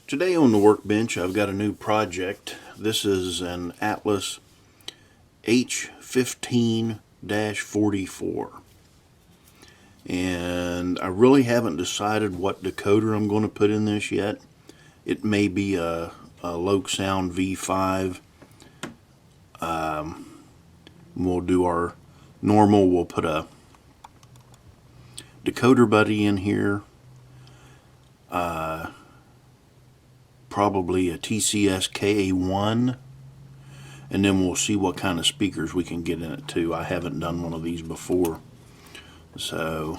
Today on the workbench I've got a new project. This is an Atlas H15-44, and I really haven't decided what decoder I'm going to put in this yet. It may be a Loc Sound V5. We'll do our normal. We'll put a Decoder Buddy in here, probably a TCS KA1, and then we'll see what kind of speakers we can get in it too. I haven't done one of these before, so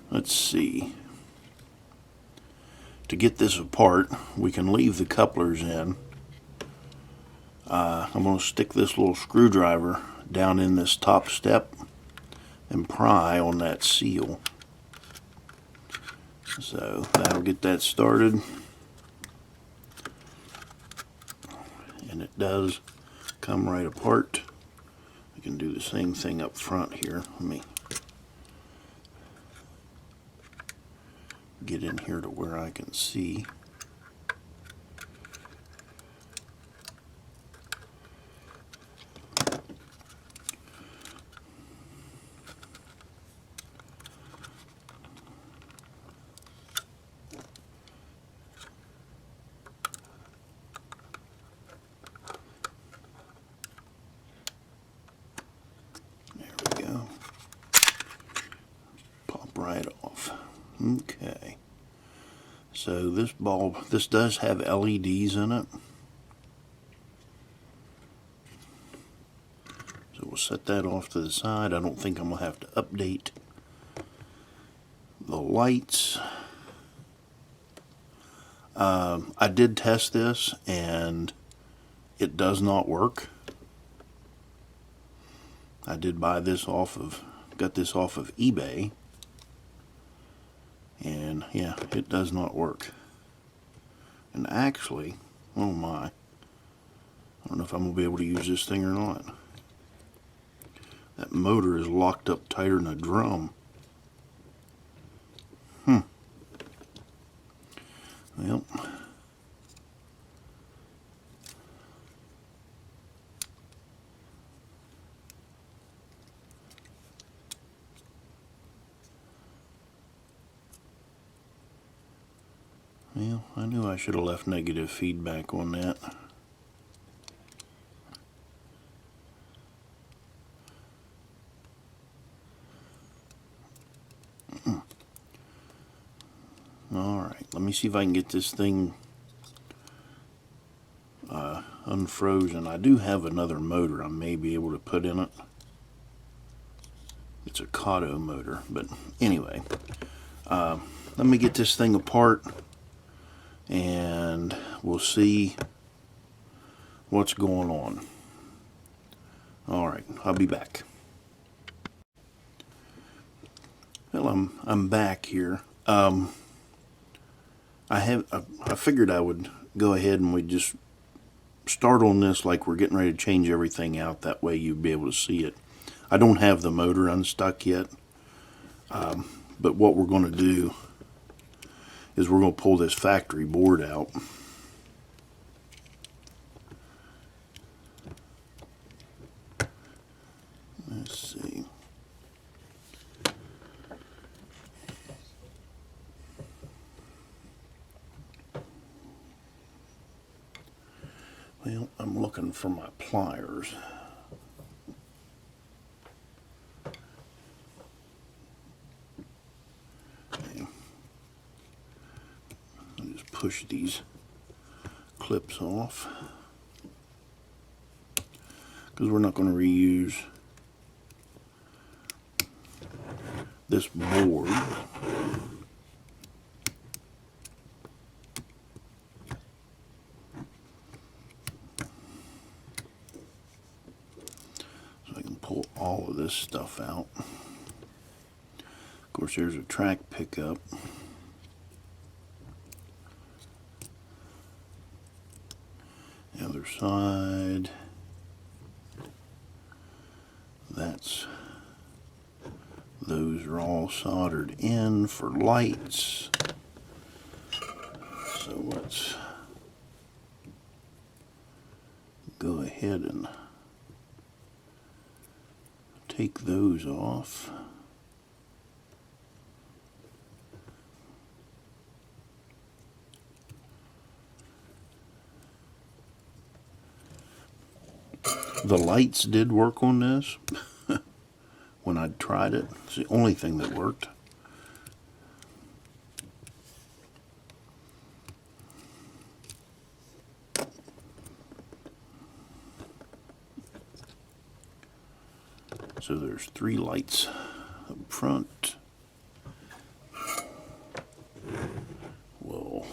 let's see. To get this apart, we can leave the couplers in. I'm going to stick this little screwdriver down in this top step and pry on that seal. So that'll get that started. And it does come right apart. I can do the same thing up front here. Let me get in here to where I can see. Right off. Okay, so this bulb, this does have LEDs in it, so we'll set that off to the side. I don't think I'm gonna have to update the lights. I did test this and it does not work. I did buy this got this off of eBay. And yeah, it does not work. And actually, oh my, I don't know if I'm going to be able to use this thing or not. That motor is locked up tighter than a drum. Well, I knew I should have left negative feedback on that. Alright, let me see if I can get this thing unfrozen. I do have another motor I may be able to put in it. It's a Kato motor, but anyway, let me get this thing apart and we'll see what's going on. Alright, I'll be back. Well, I'm back here. I figured I would go ahead and we'd just start on this like we're getting ready to change everything out. That way you'd be able to see it. I don't have the motor unstuck yet, but what we're going to do is we're going to pull this factory board out. Let's see. Well, I'm looking for my pliers. Push these clips off because we're not going to reuse this board. So I can pull all of this stuff out. Of course, there's a track pickup. Other side, those are all soldered in for lights. So let's go ahead and take those off. The lights did work on this when I tried it. It's the only thing that worked. So there's 3 lights up front. We'll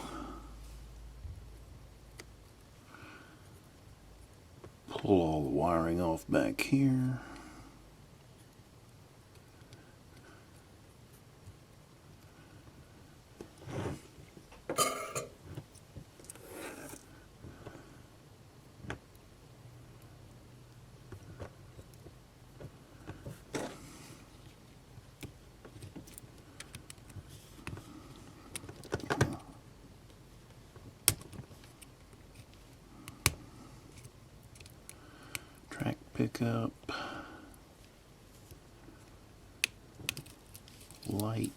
pull all the wiring off back here. Track pickup, light,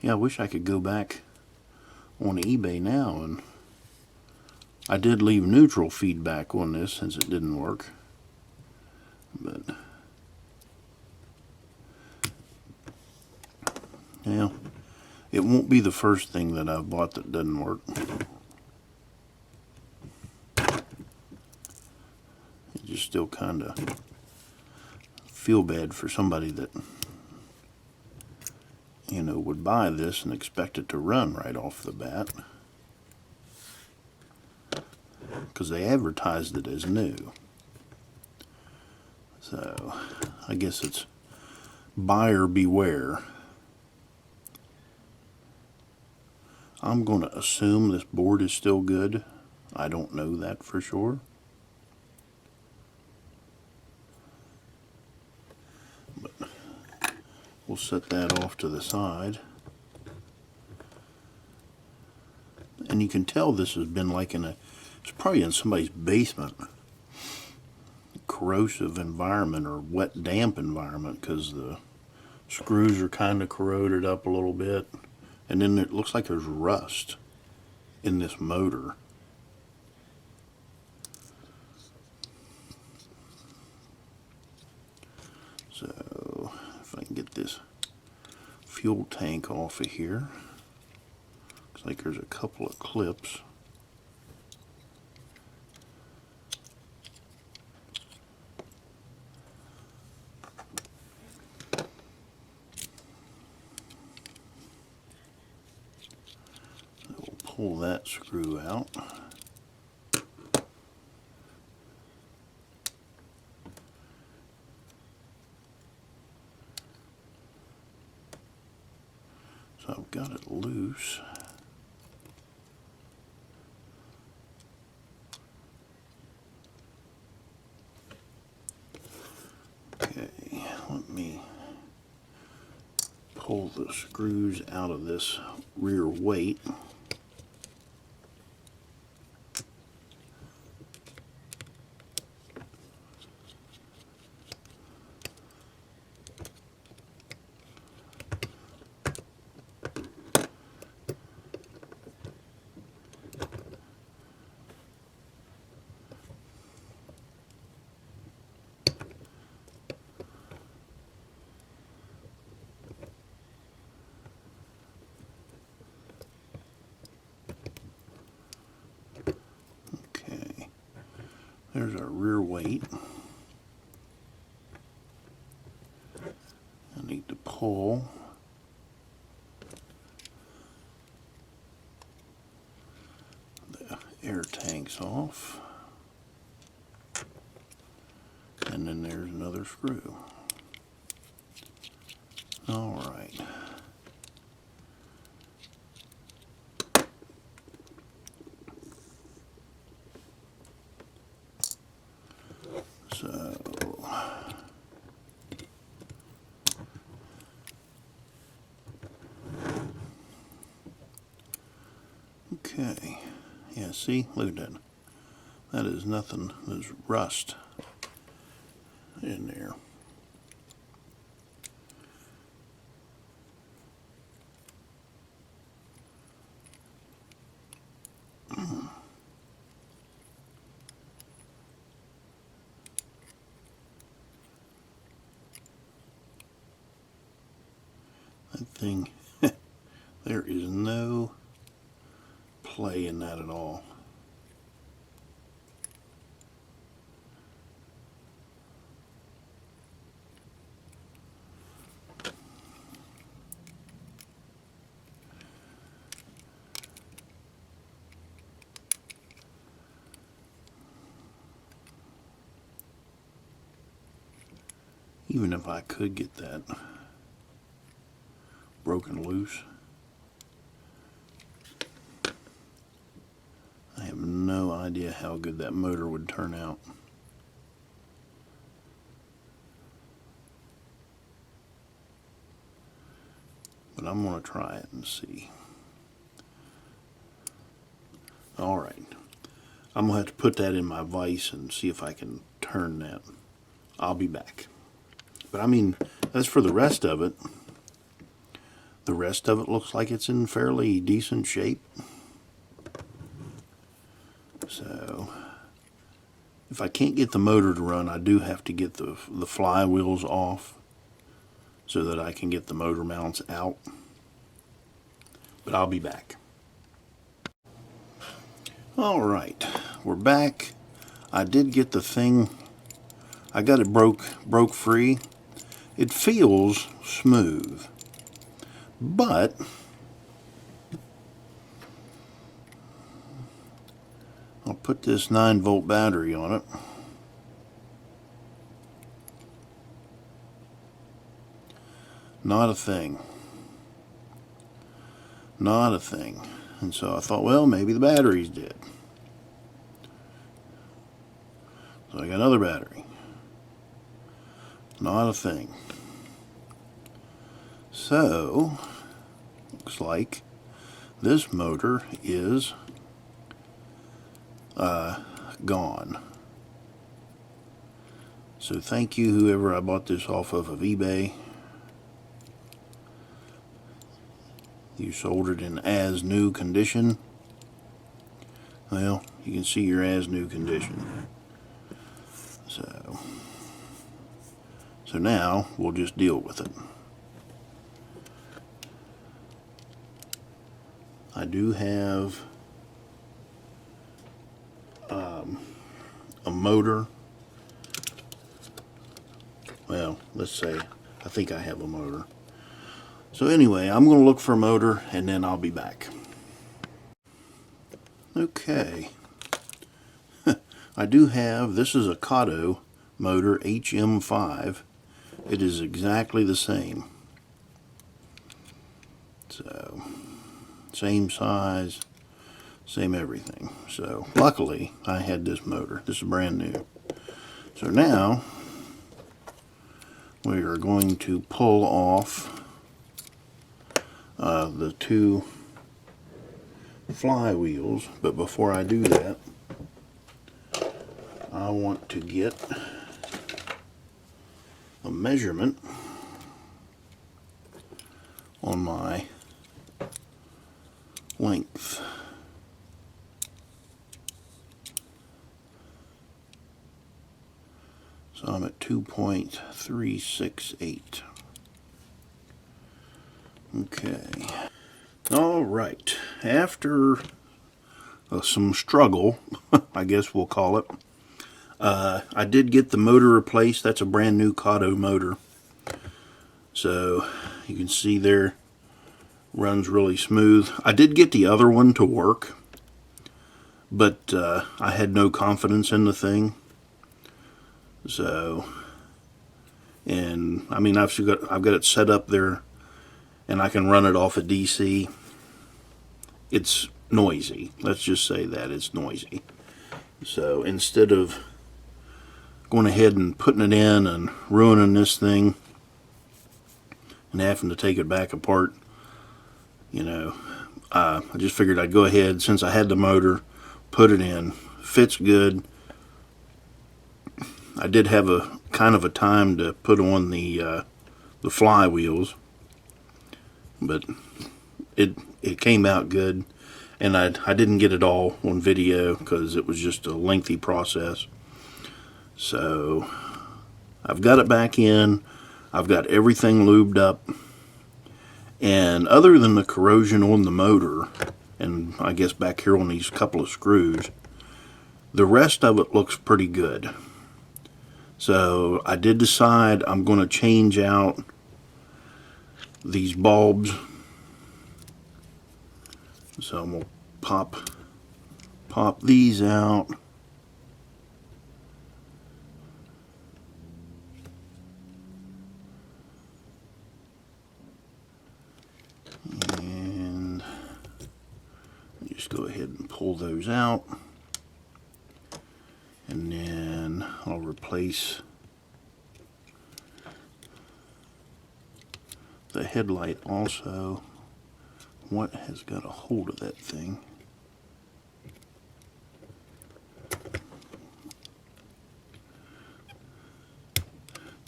yeah, I wish I could go back on eBay now, and I did leave neutral feedback on this since it didn't work. But yeah, it won't be the first thing that I've bought that doesn't work. It just still kind of feel bad for somebody that, you know, would buy this and expect it to run right off the bat, because they advertised it as new. So I guess it's buyer beware. I'm going to assume this board is still good. I don't know that for sure. But we'll set that off to the side. And you can tell this has been like it's probably in somebody's basement. Corrosive environment or wet damp environment, because the screws are kind of corroded up a little bit, and then it looks like there's rust in this motor. So if I can get this fuel tank off of here, looks like there's a couple of clips. Pull that screw out. So I've got it loose. Okay, let me pull the screws out of this rear weight. There's our rear weight. I need to pull the air tanks off. And then there's another screw. All right. So okay, yeah, see, look at that. That is nothing, there's rust in there. That thing, there is no play in that at all. Even if I could get that broken loose, I have no idea how good that motor would turn out. But I'm going to try it and see. Alright, I'm going to have to put that in my vise and see if I can turn that. I'll be back. But I mean, as for the rest of it looks like it's in fairly decent shape. So, if I can't get the motor to run, I do have to get the flywheels off so that I can get the motor mounts out. But I'll be back. Alright, we're back. I did get the thing, I got it broke free. It feels smooth, but I'll put this 9-volt battery on it. Not a thing. Not a thing. And so I thought, well, maybe the battery's dead. So I got another battery. Not a thing. So, looks like this motor is gone. So thank you, whoever I bought this off of eBay. You sold it in as new condition. Well, you can see your as new condition. So now we'll just deal with it. I do have a motor. Well, let's say I think I have a motor. So anyway, I'm going to look for a motor and then I'll be back. Okay. I do have, this is a Kato motor, HM5. It is exactly the same. So, same size, same everything. So, luckily, I had this motor. This is brand new. So now, we are going to pull off the two flywheels. But before I do that, I want to get a measurement on my length. So I'm at 2.368. Okay. All right. After some struggle, I guess we'll call it, I did get the motor replaced. That's a brand new Kato motor. So you can see there, runs really smooth. I did get the other one to work, but I had no confidence in the thing. So, and I mean, I've got it set up there, and I can run it off of DC. It's noisy. Let's just say that it's noisy. So instead of going ahead and putting it in and ruining this thing and having to take it back apart. You know, I just figured I'd go ahead, since I had the motor, put it in. Fits good. I did have a kind of a time to put on the flywheels, but it came out good, and I didn't get it all on video because it was just a lengthy process. So I've got it back in. I've got everything lubed up, and other than the corrosion on the motor, and I guess back here on these couple of screws, the rest of it looks pretty good. So I did decide I'm going to change out these bulbs. So I'm going to pop these out. And just go ahead and pull those out. And then I'll replace the headlight also. What has got a hold of that thing?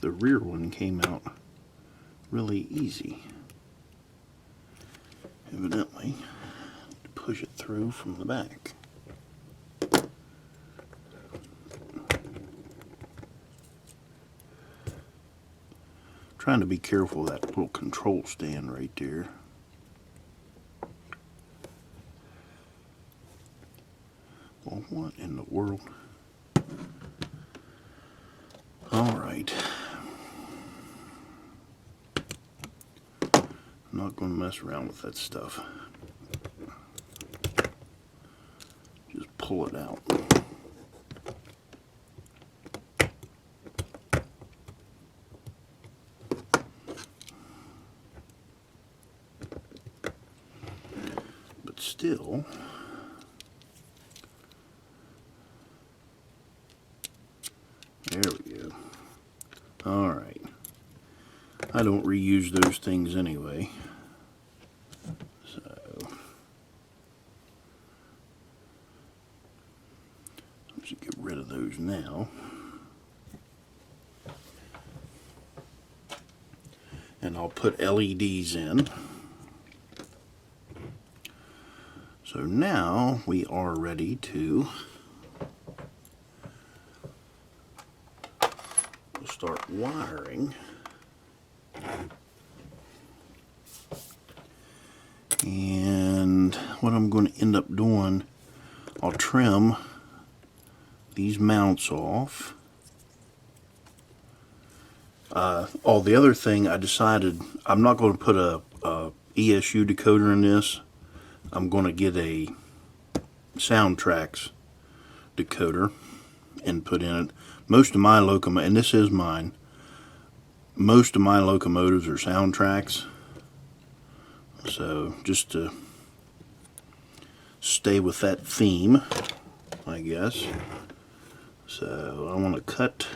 The rear one came out really easy. Evidently, push it through from the back. Trying to be careful of that little control stand right there. Well, what in the world? Alright. I'm not going to mess around with that stuff. Just pull it out. But still, there we go. Alright. I don't reuse those things anyway. So let's get rid of those now. And I'll put LEDs in. So now we are ready to start wiring. And what I'm going to end up doing, I'll trim these mounts off. Oh, the other thing, I decided I'm not going to put a ESU decoder in this. I'm going to get a Soundtraxx decoder and put in it. Most of my locomotives, and this is mine, most of my locomotives are Soundtraxx. So just to stay with that theme, I guess. So I want to cut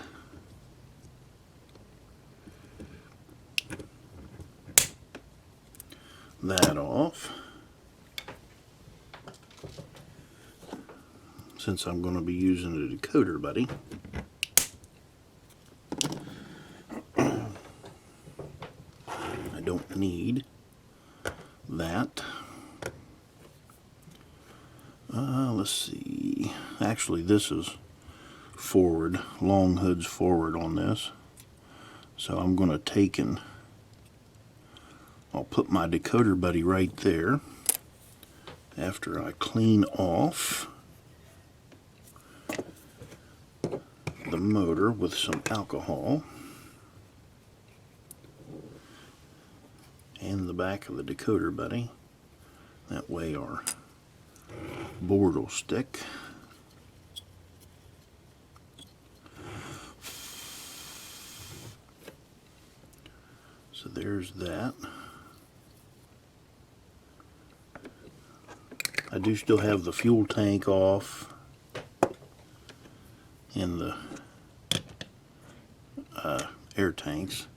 that off, since I'm going to be using a Decoder Buddy. I don't need that. Let's see. Actually, this is forward. Long hood's forward on this. So I'm going to take and I'll put my Decoder Buddy right there after I clean off the motor with some alcohol and the back of the Decoder Buddy. That way our board will stick. So there's that. I do still have the fuel tank off and the air tanks.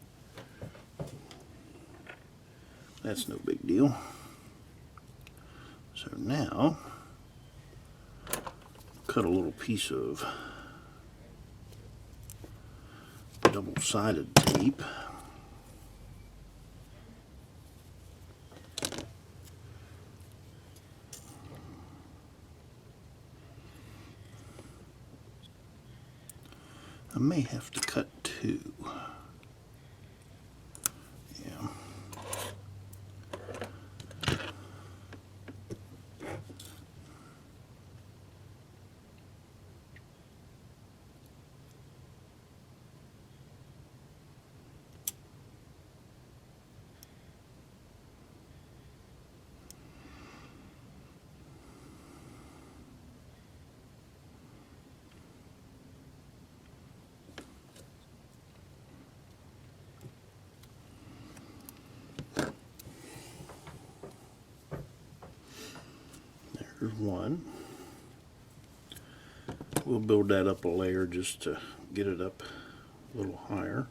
That's no big deal. So now, cut a little piece of double-sided tape. I may have to cut two. Yeah. There's one. We'll build that up a layer just to get it up a little higher.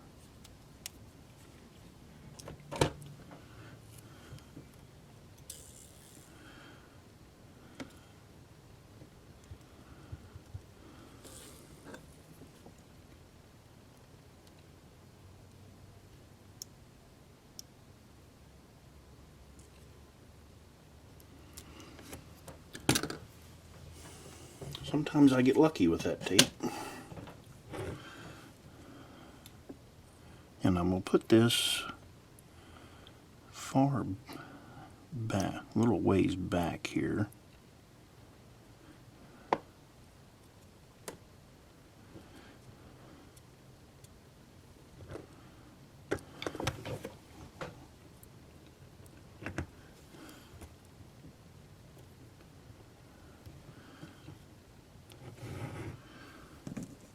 Sometimes I get lucky with that tape. And I'm going to put this far back, a little ways back here.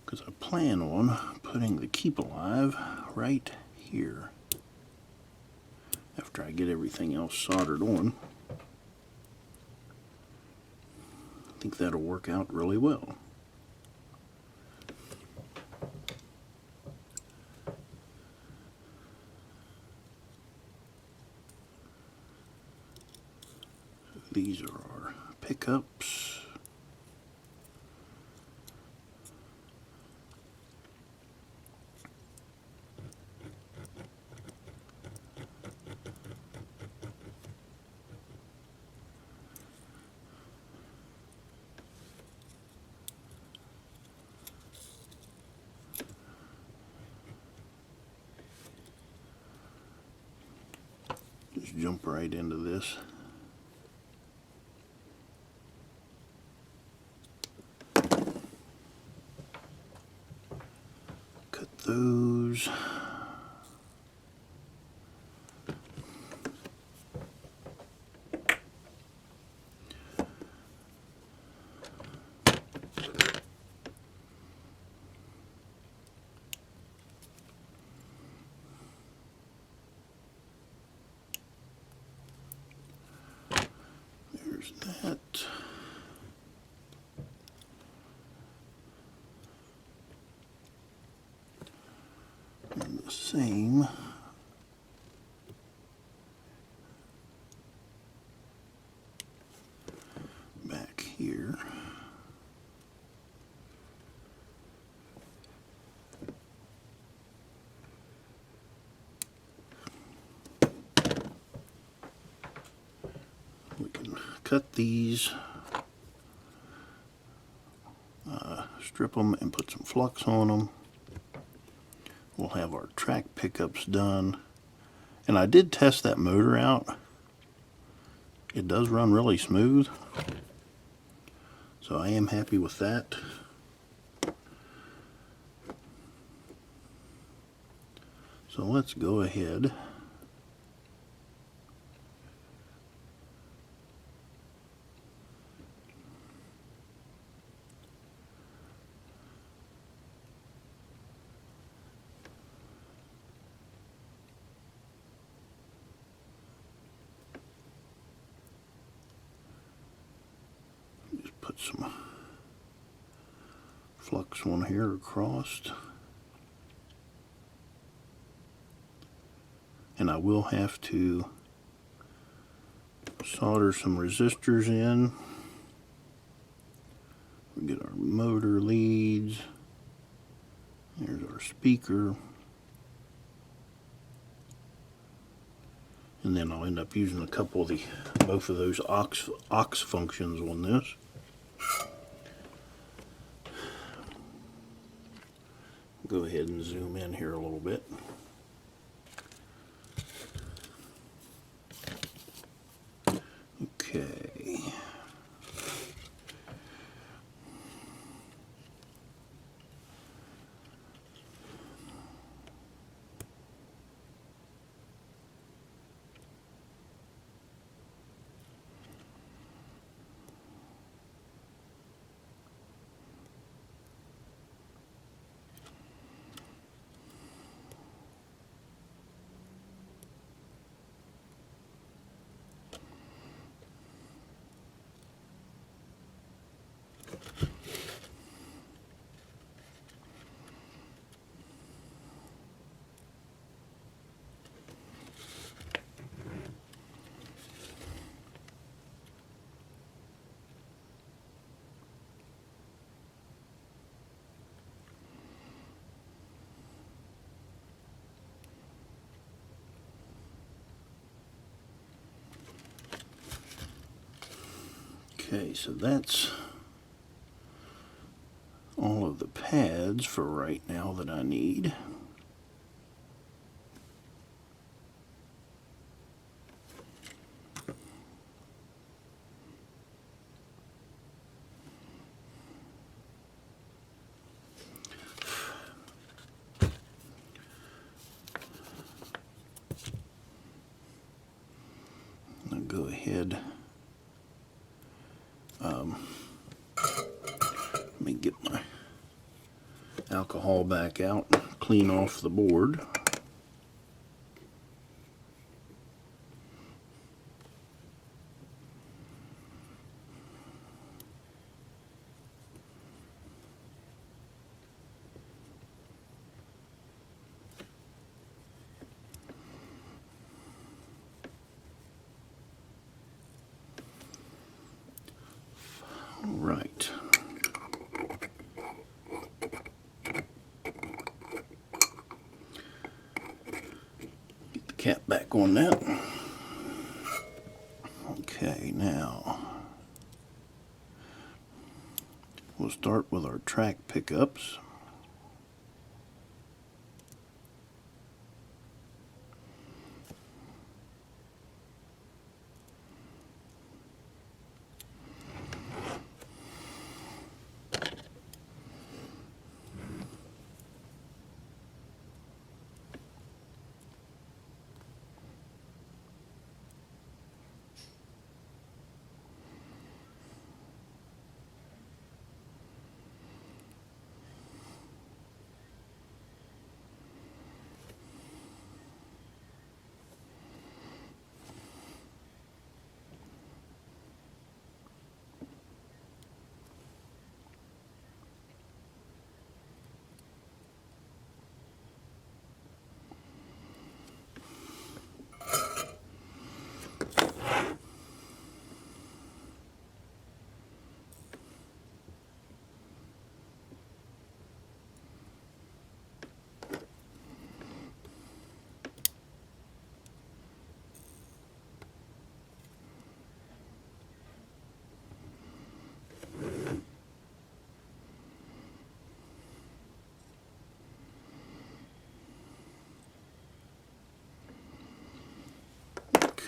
Because I plan on putting the Keep Alive right here after I get everything else soldered on. I think that'll work out really well. So these are our pickups. Just jump right into this. Cut those. There's that. And the same back here. We can cut these, strip them and put some flux on them. We'll have our track pickups done. And I did test that motor out. It does run really smooth. So I am happy with that. So let's go ahead . Just put some flux on here across. and I will have to solder some resistors in. We get our motor leads. There's our speaker. And then I'll end up using a couple of both of those aux functions on this. Go ahead and zoom in here a little bit. Okay. Okay, so that's all of the pads for right now that I need. I'll go ahead. Let me get my alcohol back out, clean off the board. All right. Cap back on that. Okay, now we'll start with our track pickups.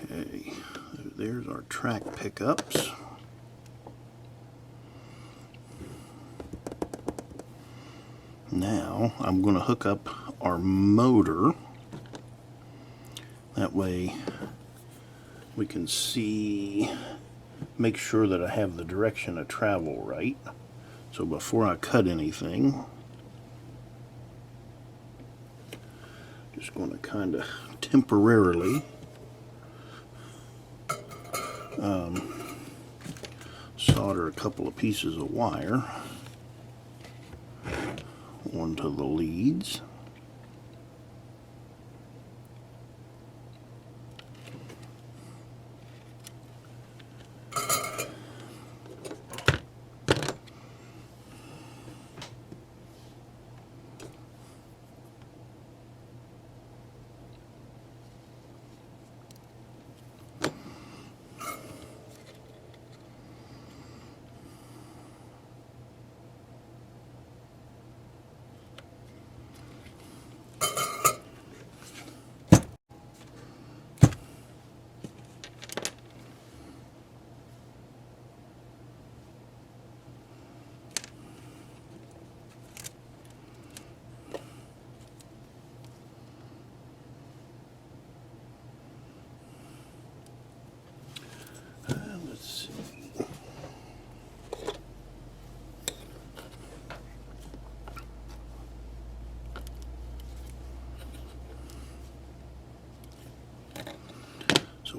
Okay, there's our track pickups. Now I'm going to hook up our motor. That way we can see, make sure that I have the direction of travel right. So before I cut anything, just going to kind of temporarily solder a couple of pieces of wire onto the leads.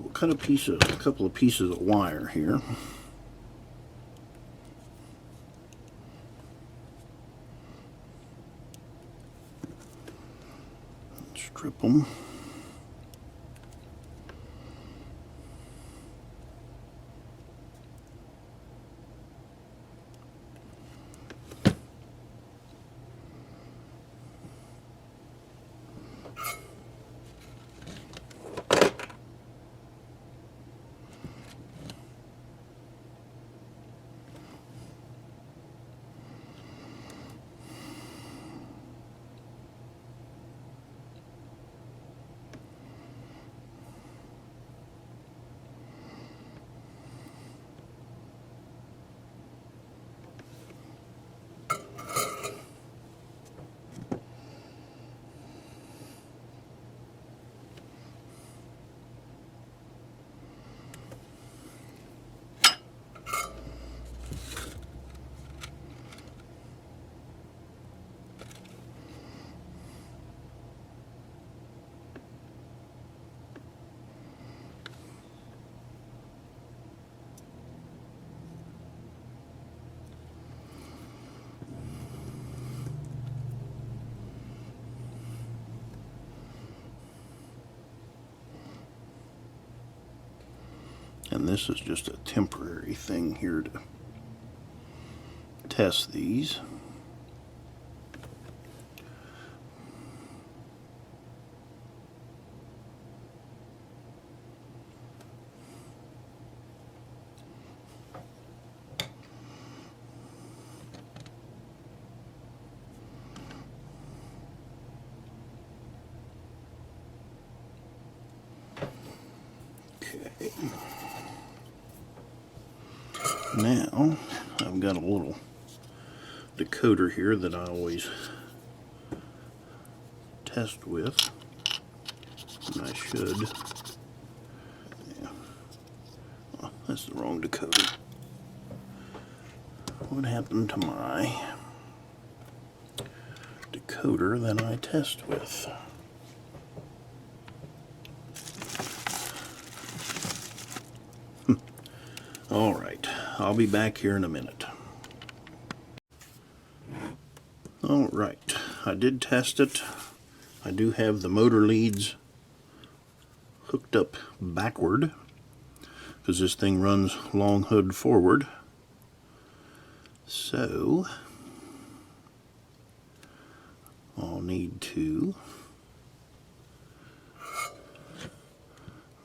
we'll cut a couple of pieces of wire here. Strip them. And this is just a temporary thing here to test these. Okay. Now, I've got a little decoder here that I always test with, and I should. Yeah. Oh, that's the wrong decoder. What happened to my decoder that I test with? All right, I'll be back here in a minute. All right, I did test it. I do have the motor leads hooked up backward because this thing runs long hood forward. So I'll need to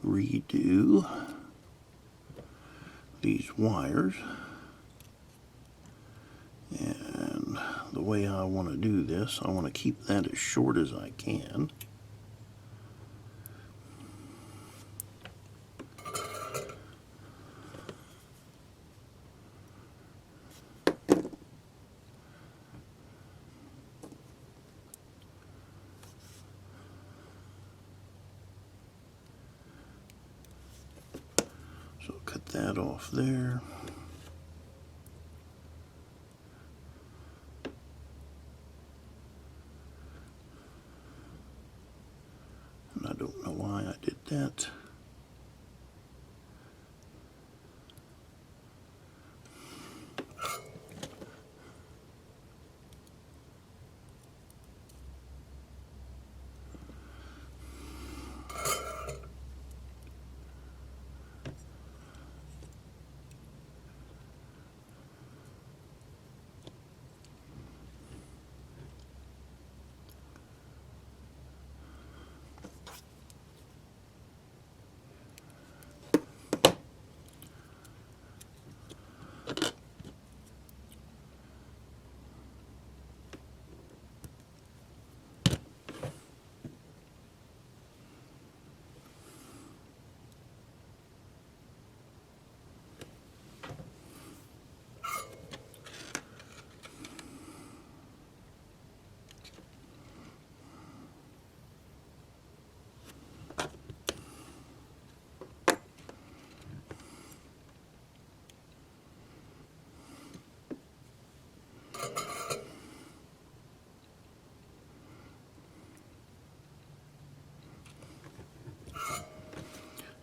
redo these wires, and the way I want to do this, I want to keep that as short as I can. So cut that off there. And I don't know why I did that.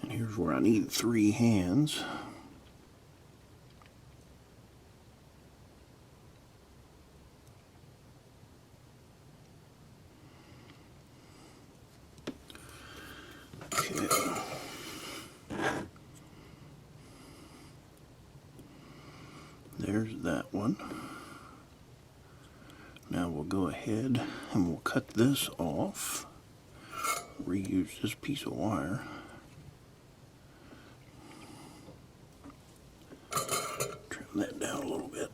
Here's Here's where I need 3 hands. Okay. There's that one. Now we'll go ahead and we'll cut this off. Reuse this piece of wire. Trim that down a little bit.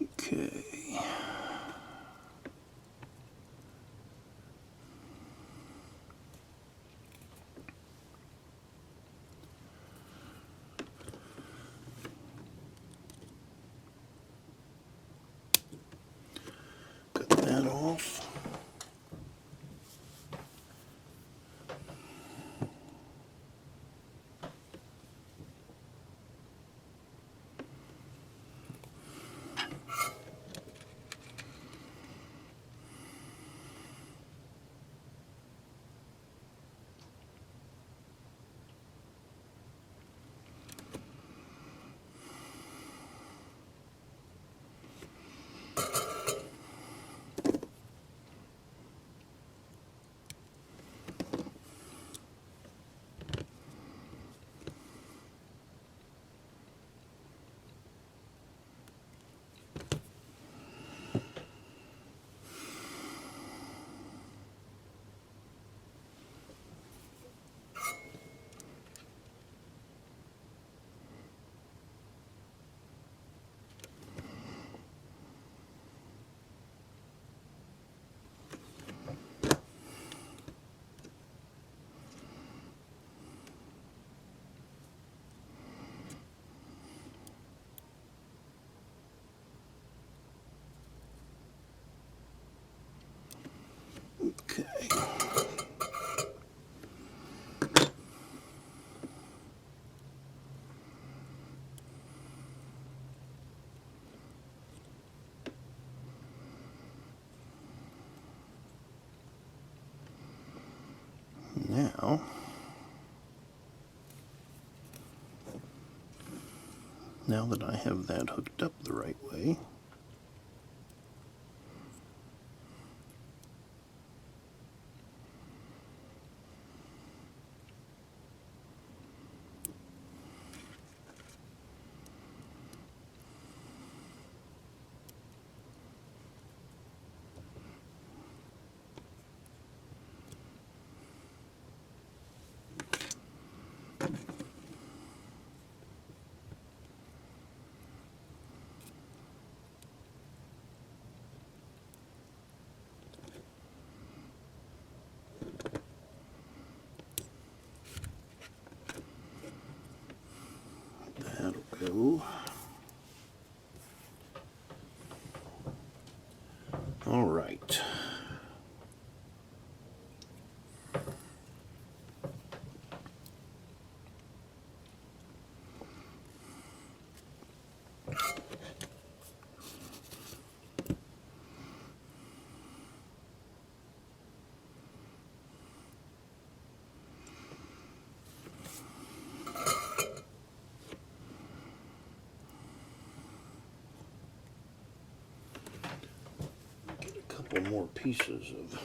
Okay. Cut that off. Okay. Now that I have that hooked up the right way, that'll go. All right. Couple more pieces of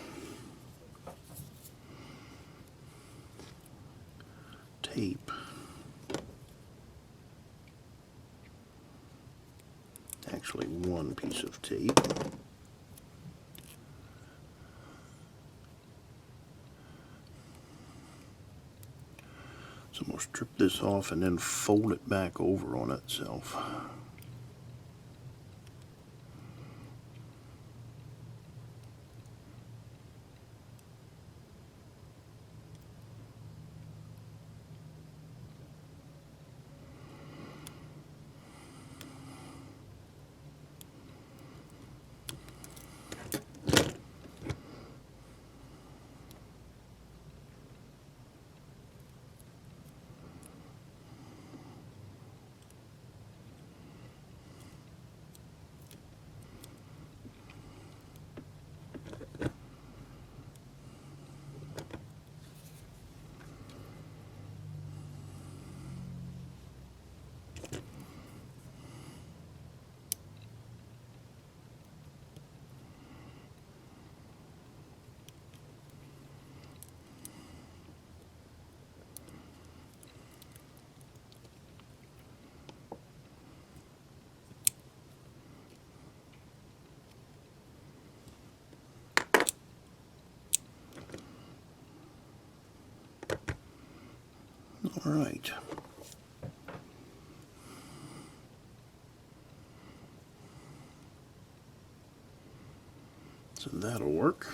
tape. Actually, one piece of tape. So I'm going to strip this off and then fold it back over on itself. All right. So that'll work.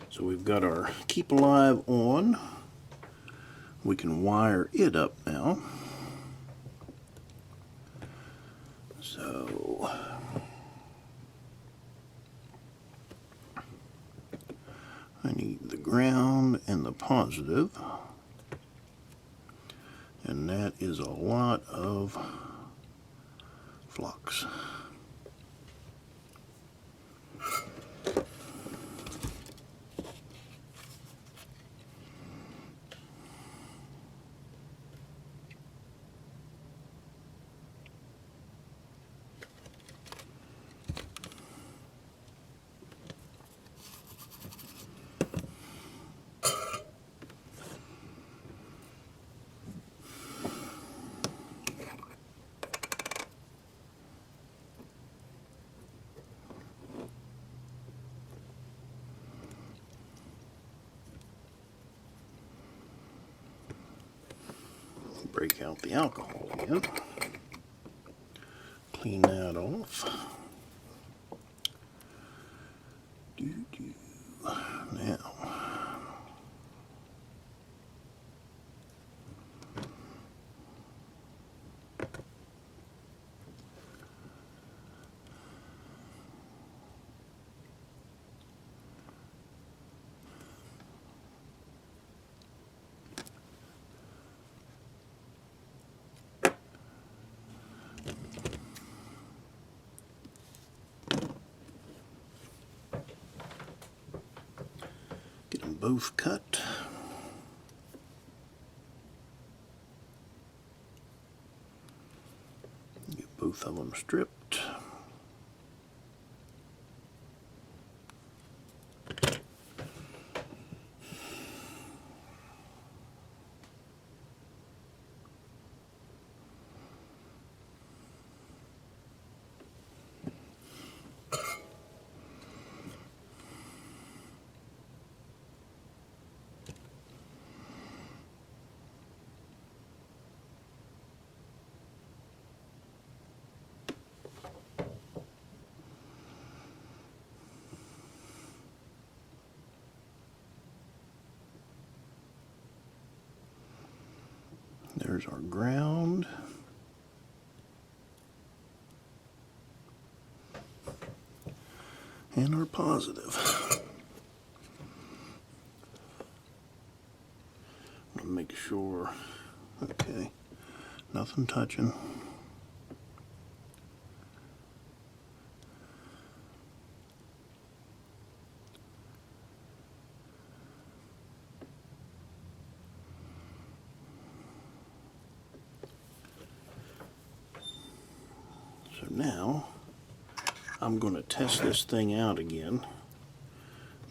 So we've got our Keep Alive on. We can wire it up now. So I need the ground and the positive, and that is a lot of flux. Break out the alcohol again. Clean that off. Now, get them both cut. Get both of them stripped. There's our ground. And our positive. I'll make sure, okay, nothing touching. So now I'm going to test this thing out again,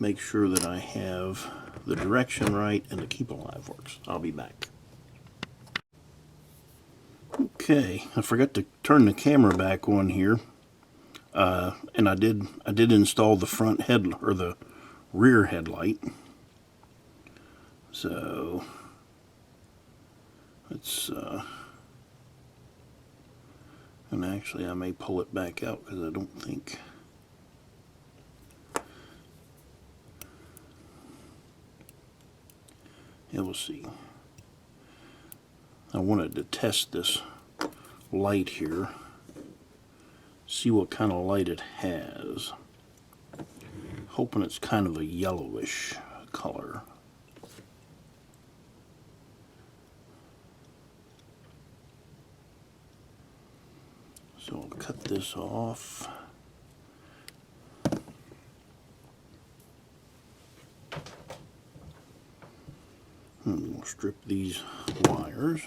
make sure that I have the direction right and the Keep Alive works. I'll be back. Okay, I forgot to turn the camera back on here, and I did install the front head or the rear headlight. So let's and actually I may pull it back out because I don't think yeah, we'll see. I wanted to test this light here, see what kind of light it has. Hoping it's kind of a yellowish color. So I'll cut this off. And we'll strip these wires.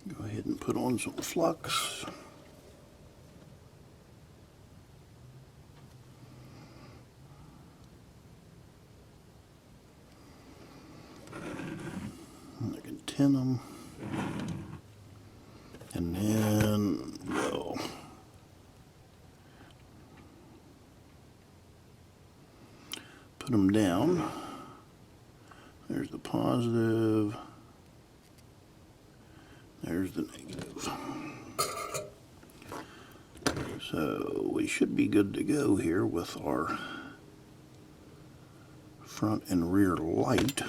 Go ahead and put on some flux. pin them, and then we'll put them down. There's the positive, there's the negative. So we should be good to go here with our front and rear light.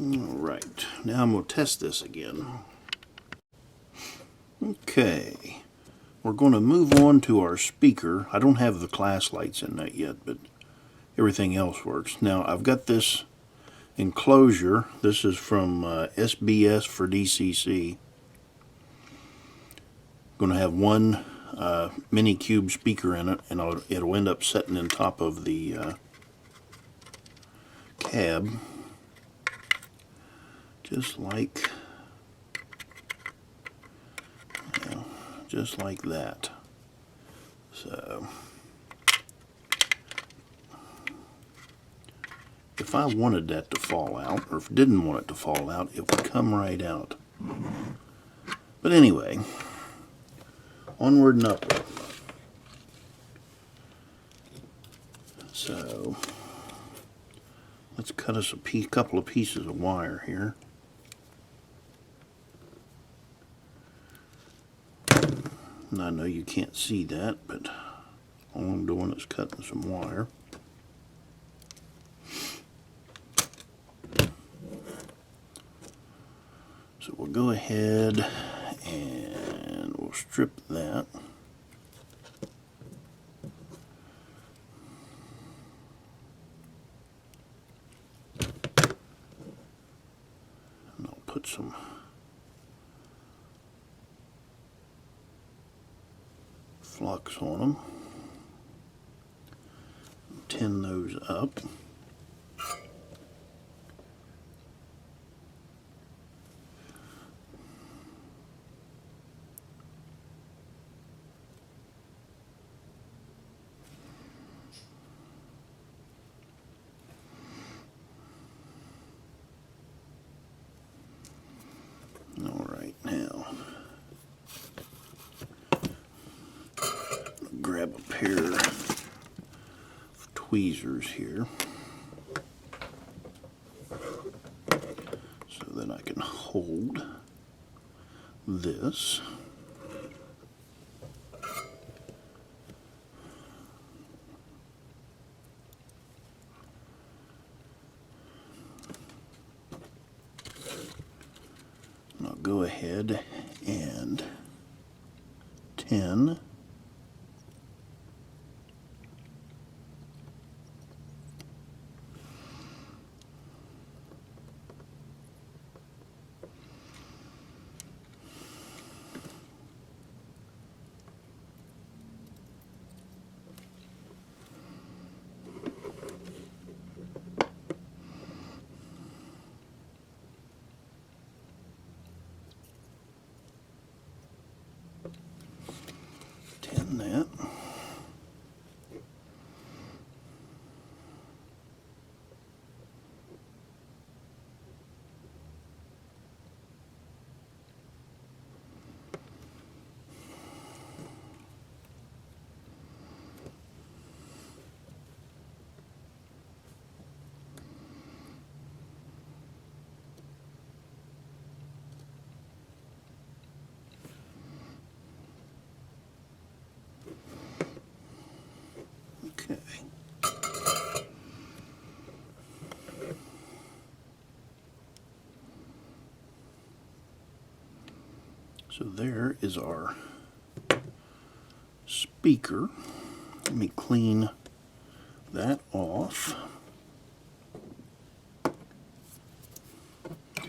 Alright, now I'm going to test this again. Okay, we're going to move on to our speaker. I don't have the class lights in that yet, but everything else works. Now I've got this enclosure. This is from SBS for DCC. Going to have one mini cube speaker in it, and it'll end up sitting on top of the cab. Just like that. So if I wanted that to fall out, or if I didn't want it to fall out, it would come right out. But anyway, onward and upward. So let's cut us a couple of pieces of wire here. And I know you can't see that, but all I'm doing is cutting some wire. So we'll go ahead and we'll strip that. And I'll put some flux on them, tin those up. All right, now grab a pair of tweezers here so that I can hold this. And I'll go ahead and tin that. Okay. So there is our speaker. Let me clean that off.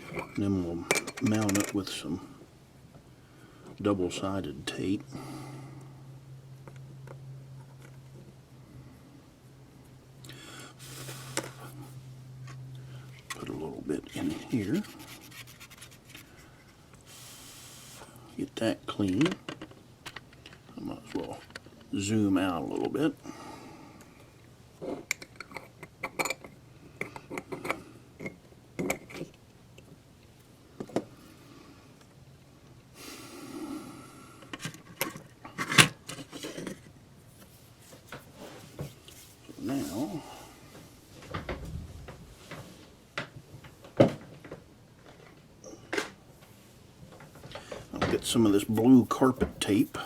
And then we'll mount it with some double-sided tape. Put a little bit in here. Get that clean. I might as well zoom out a little bit. Now, I'll get some of this blue carpet tape.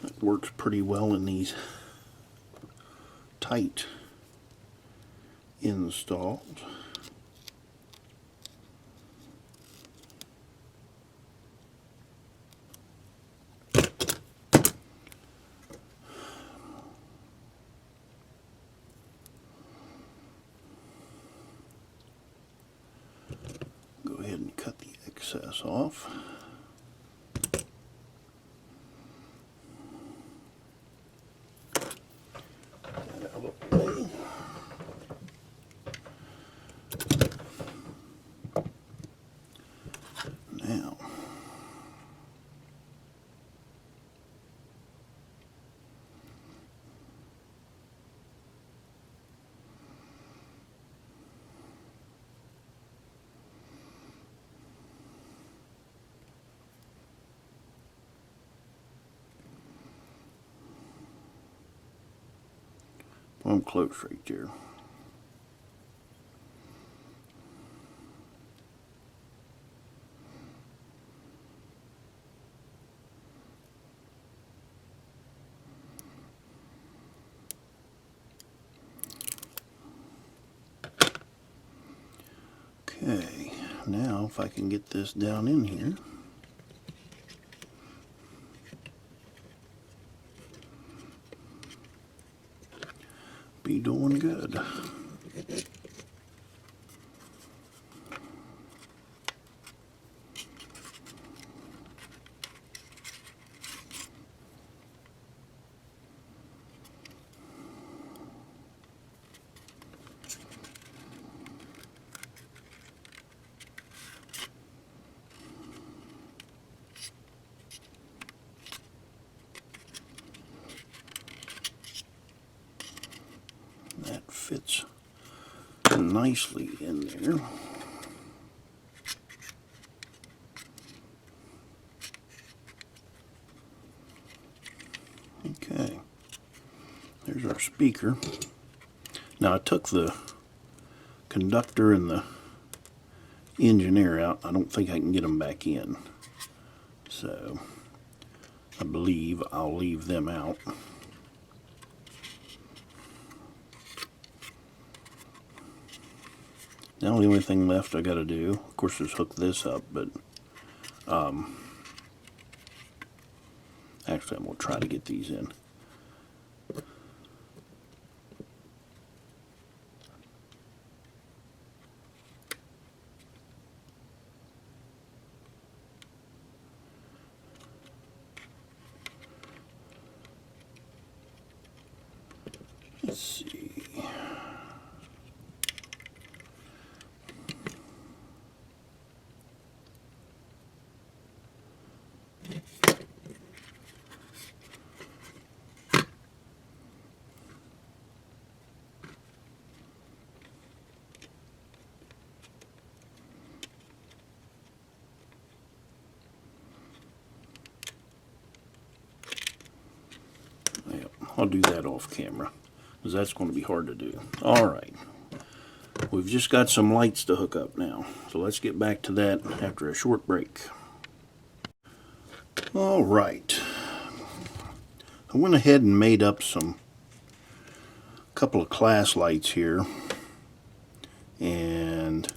That works pretty well in these tight installs. Go ahead and cut the excess off. Get that out of the way. Now, I'm close right there. Okay, now if I can get this down in here. Be doing good. That fits nicely in there. Okay, there's our speaker. Now I took the conductor and the engineer out. I don't think I can get them back in, so I believe I'll leave them out. Now the only thing left I gotta do, of course, is hook this up, but actually I'm gonna try to get these in. Let's see. I'll do that off camera, because that's going to be hard to do. Alright, we've just got some lights to hook up now, so let's get back to that after a short break. Alright, I went ahead and made up couple of class lights here, and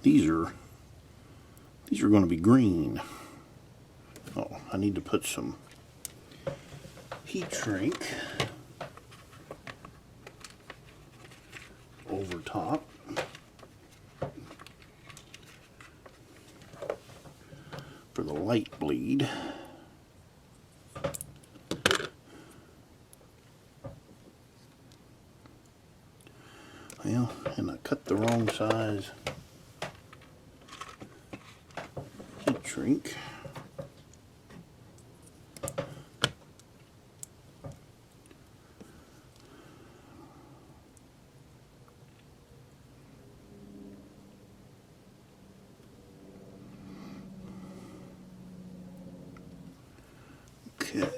these are going to be green. Oh, I need to put some heat shrink over top. the light bleed. Well, and I cut the wrong size heat shrink. Okay.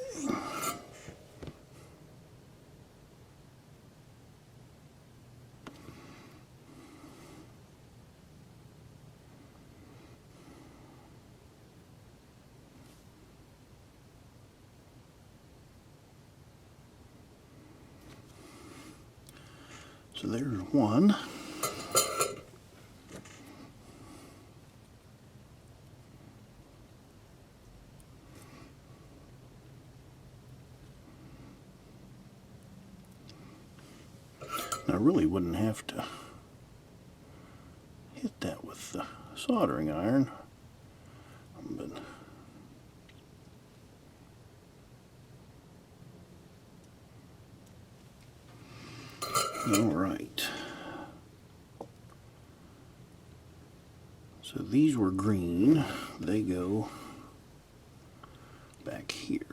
So there's one. I really wouldn't have to hit that with the soldering iron, but all right. So these were green, they go back here.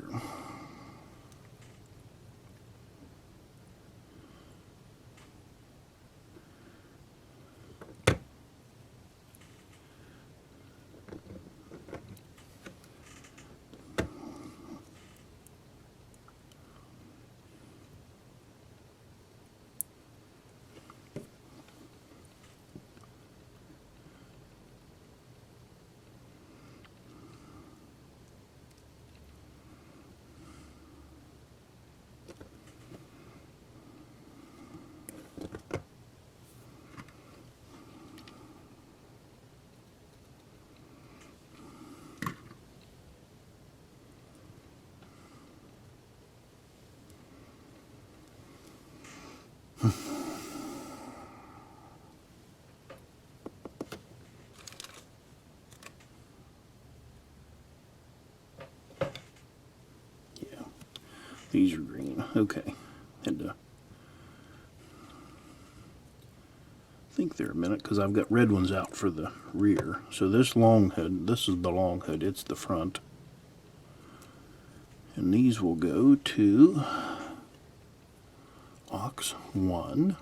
Yeah, these are green. Okay, had to think there a minute because I've got red ones out for the rear. So this long hood, this is the long hood, it's the front. And these will go to aux 1.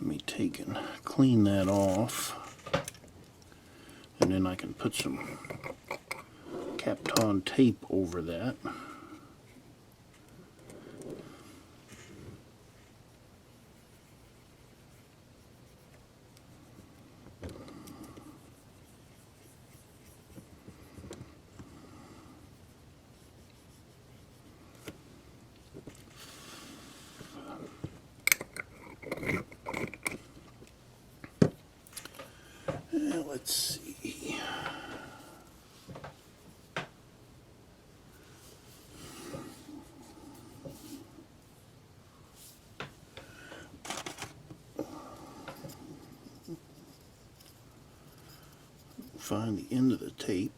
Let me take and clean that off, and then I can put some Kapton tape over that. Let's see. Find the end of the tape.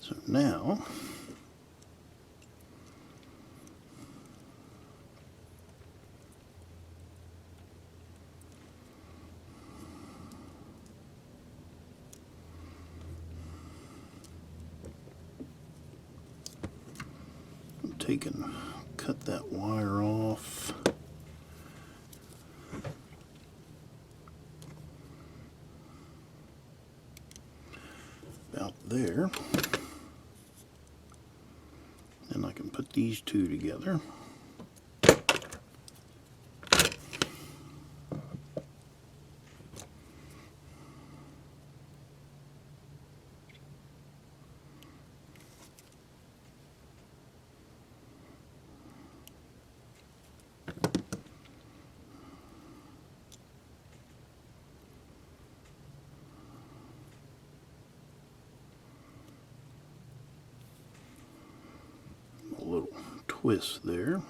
So now I'm taking, cut that wire off. there. And I can put these two together. A little twist there.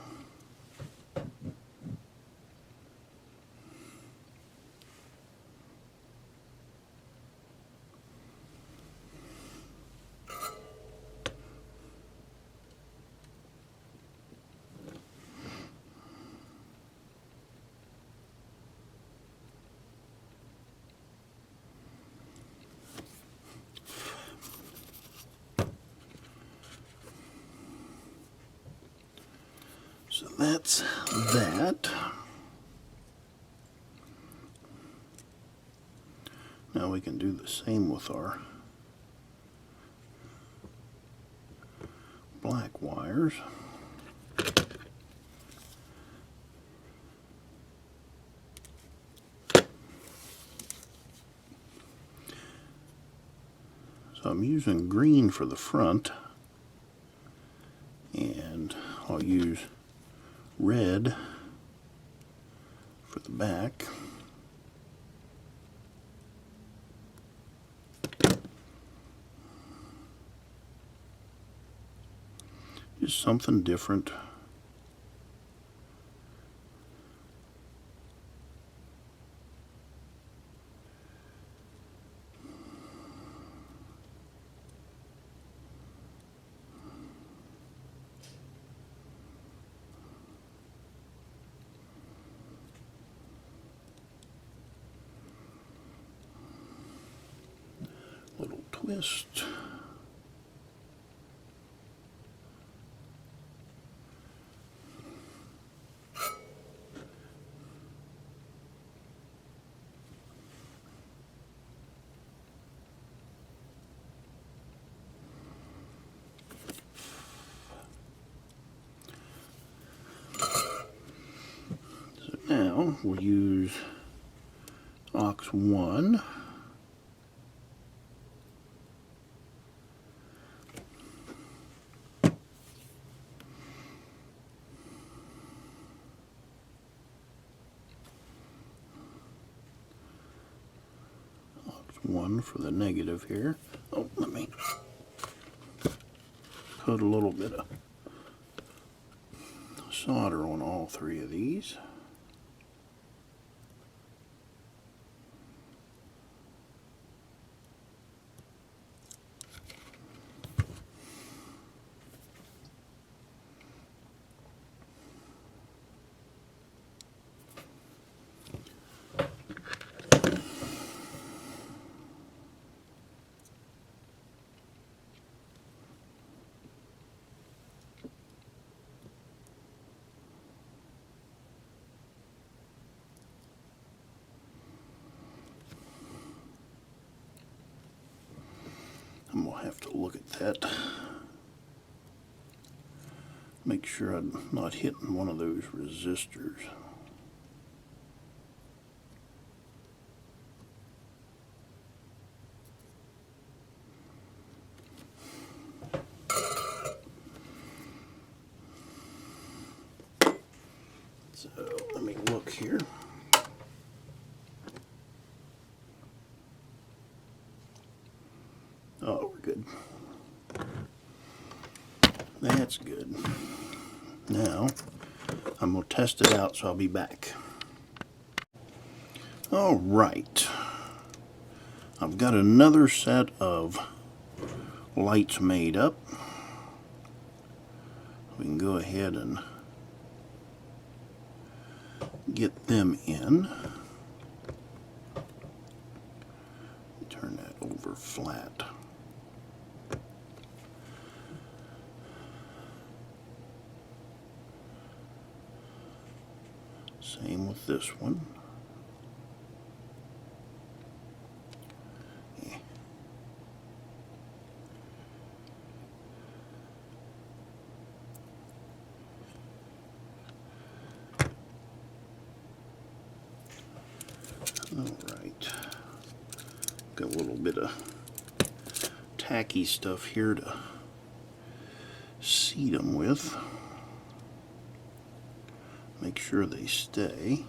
So that's that. Now we can do the same with our black wires. So I'm using green for the front, and I'll use red for the back. Just something different. Little twist. So now we'll use aux 1. One for the negative here. Oh, let me put a little bit of solder on all three of these. And we'll have to look at that. Make sure I'm not hitting one of those resistors. So let me look here. Oh, we're good. That's good. Now, I'm going to test it out, so I'll be back. All right. I've got another set of lights made up. We can go ahead and get them in. Turn that over flat. Same with this one. Alright, got a little bit of tacky stuff here to seat them with. Make sure they stay.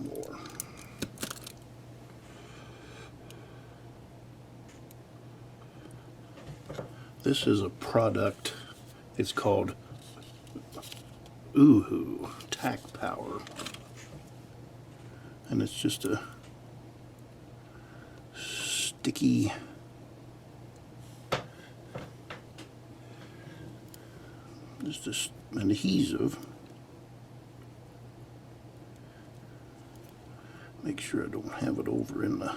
More. This is a product, it's called Oohoo Tack Power, and it's just a sticky an adhesive. Make sure I don't have it over in the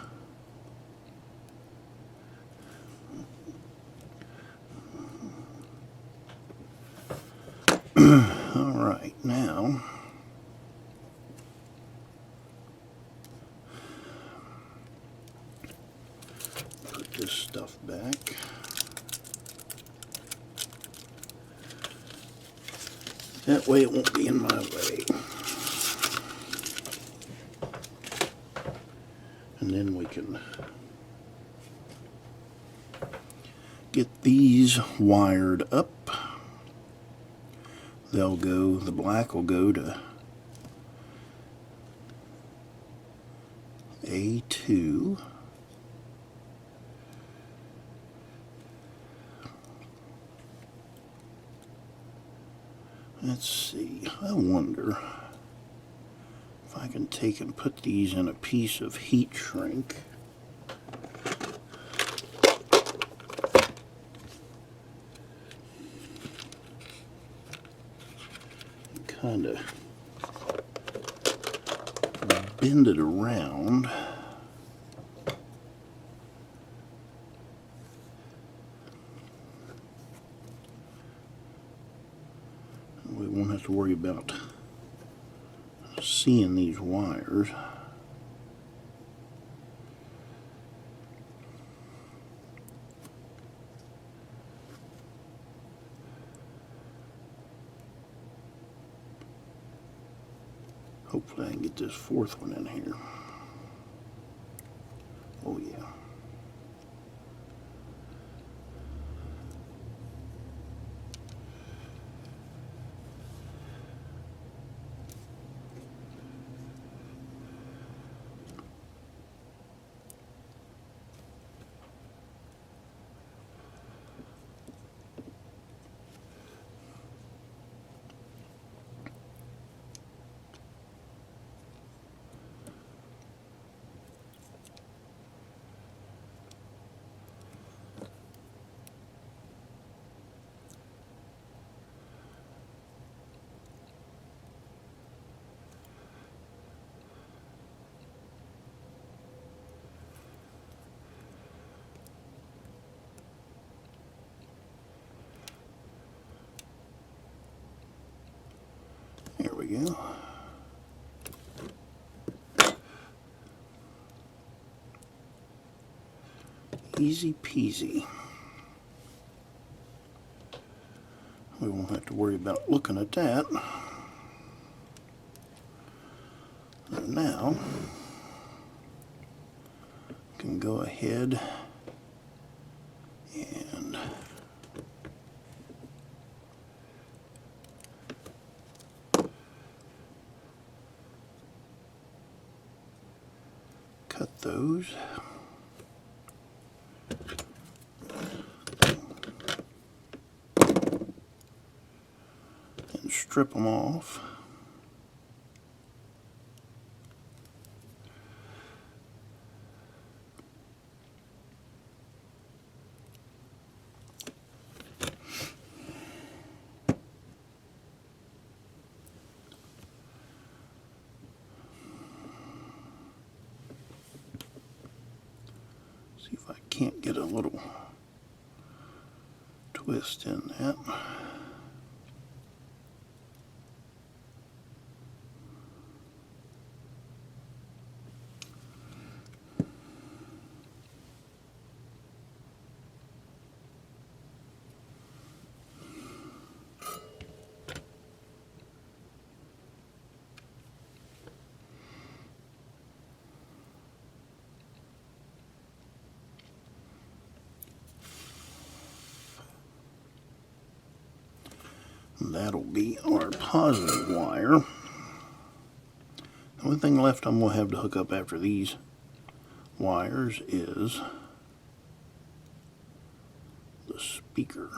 Alright, now put this stuff back. That way it won't be in my way. And then we can get these wired up. They'll go, the black will go to A2. Let's see, I wonder if I can take and put these in a piece of heat shrink. Kind of bend it around. We won't have to worry about seeing these wires. Hopefully I can get this fourth one in here. Oh yeah. There we go. Easy peasy. We won't have to worry about looking at that. And now, I can go ahead and cut those. And strip them off. See if I can't get a little twist in that. And that'll be our positive wire. The only thing left I'm going to have to hook up after these wires is the speaker.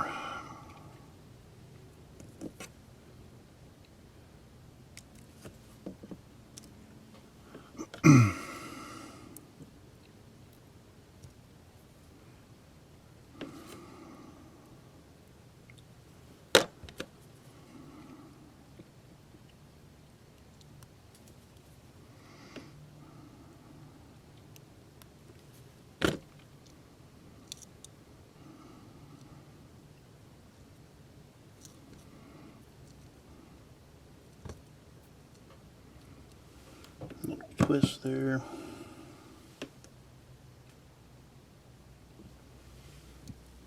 Little twist there.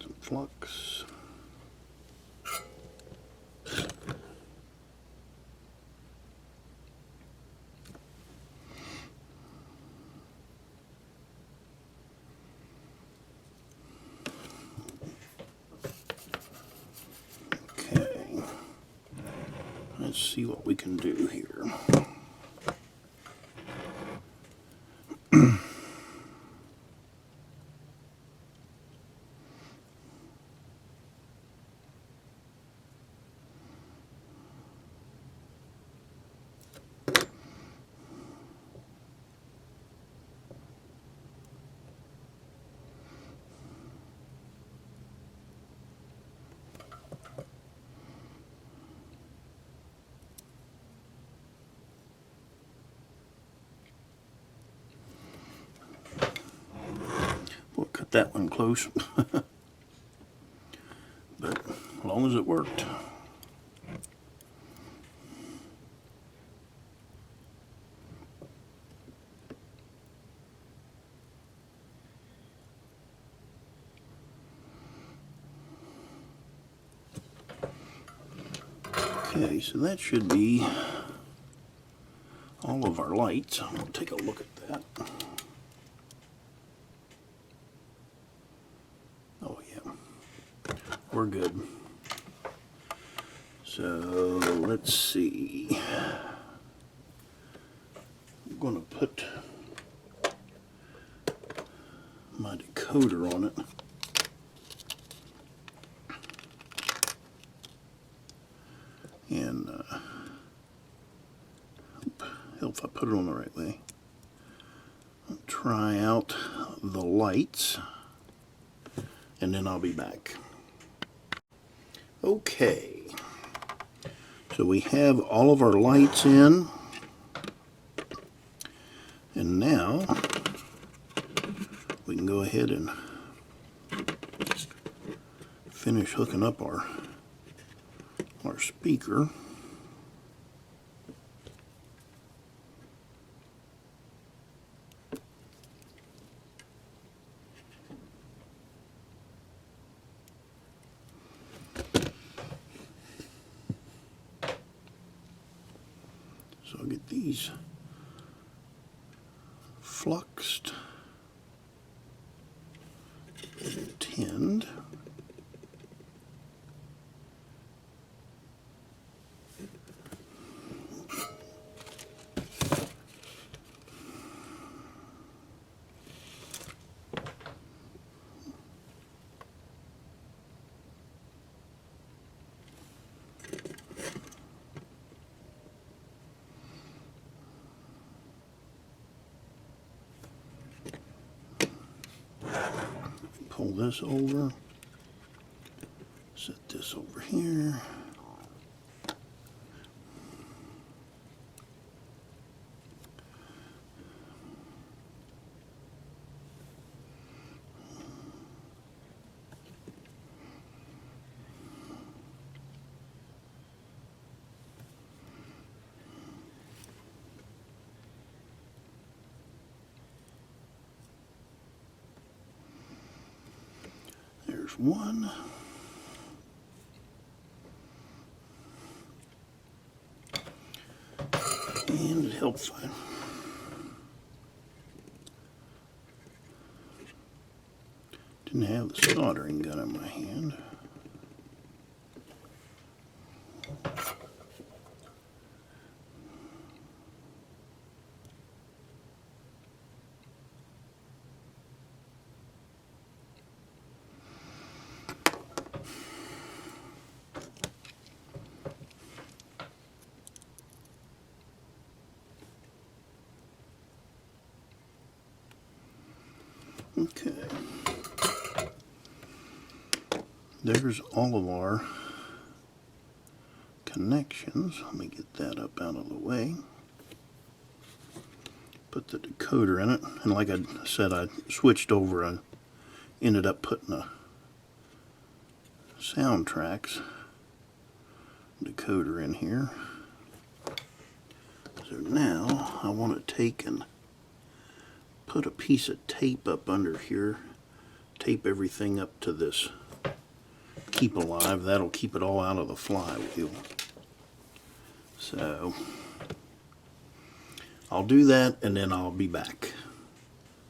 Some flux. Okay. Let's see what we can do here. We'll cut that one close. But as long as it worked. Okay, so that should be all of our lights. We'll take a look at that. Oh yeah, we're good. So let's see. I'm going to put my decoder on it. And help if I put it on the right way. I'll try out the lights and then I'll be back. Okay, so we have all of our lights in, and now we can go ahead and finish hooking up our speaker. So I'll get these fluxed and tinned. Pull this over, set this over here. There's one. And it helps fine. Didn't have the soldering gun in my hand. Okay. There's all of our connections. Let me get that up out of the way. Put the decoder in it, and like I said, I switched over. I ended up putting a Soundtraxx decoder in here. So now I want to take and put a piece of tape up under here, tape everything up to this keep alive. That'll keep it all out of the flywheel. So I'll do that, and then I'll be back.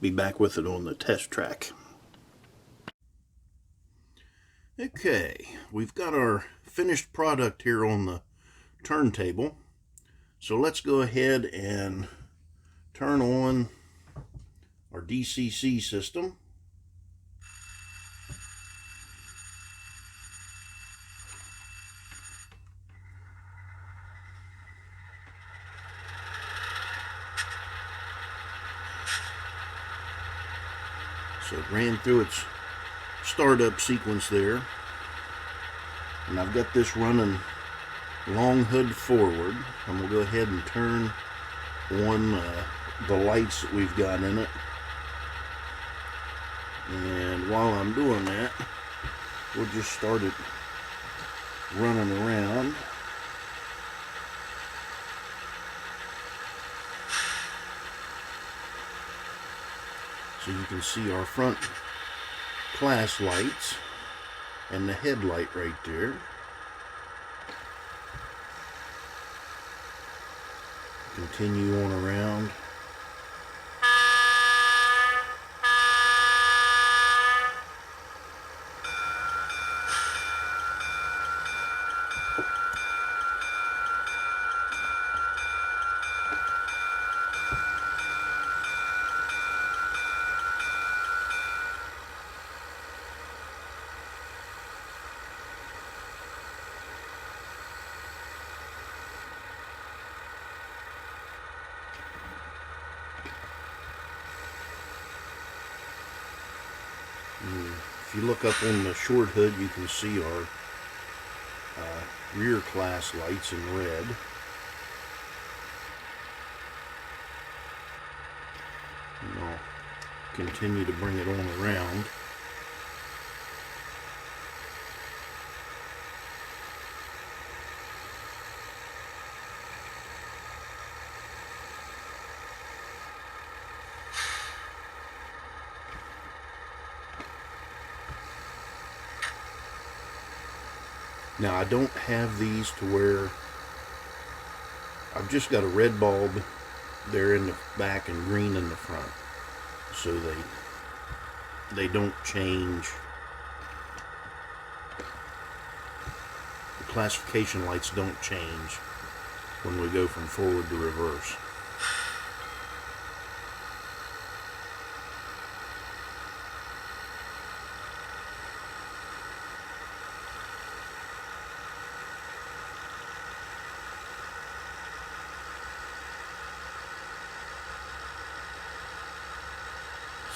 Be back with it on the test track. Okay, we've got our finished product here on the turntable. So let's go ahead and turn on our DCC system. So it ran through its startup sequence there. And I've got this running long hood forward. I'm going to go ahead and turn on the lights that we've got in it. And while I'm doing that, we'll just start it running around. So you can see our front class lights and the headlight right there. Continue on around. If you look up on the short hood, you can see our rear class lights in red. And I'll continue to bring it on around. Now I don't have these to where I've just got a red bulb there in the back and green in the front, so they don't change. The classification lights don't change when we go from forward to reverse.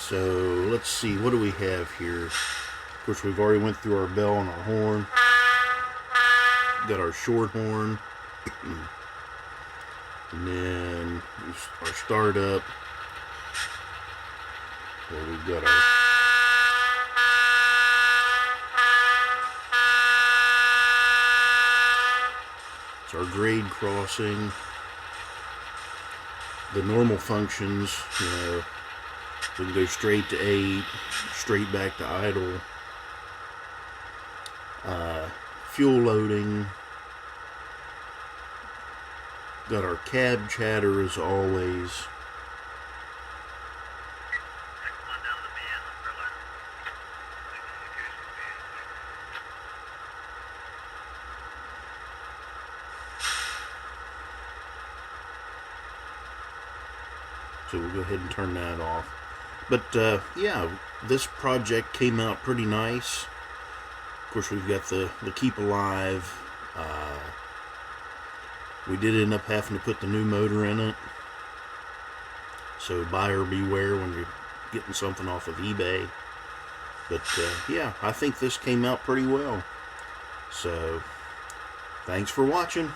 So let's see, what do we have here? Of course, we've already went through our bell and our horn. Got our short horn. And then our startup. Well, we've got our grade crossing. The normal functions, you know, we can go straight to 8, straight back to idle. Fuel loading. Got our cab chatter as always. So we'll go ahead and turn that off. But yeah, this project came out pretty nice. Of course, we've got the keep alive. We did end up having to put the new motor in it. So buyer beware when you're getting something off of eBay. But yeah, I think this came out pretty well. So, thanks for watching.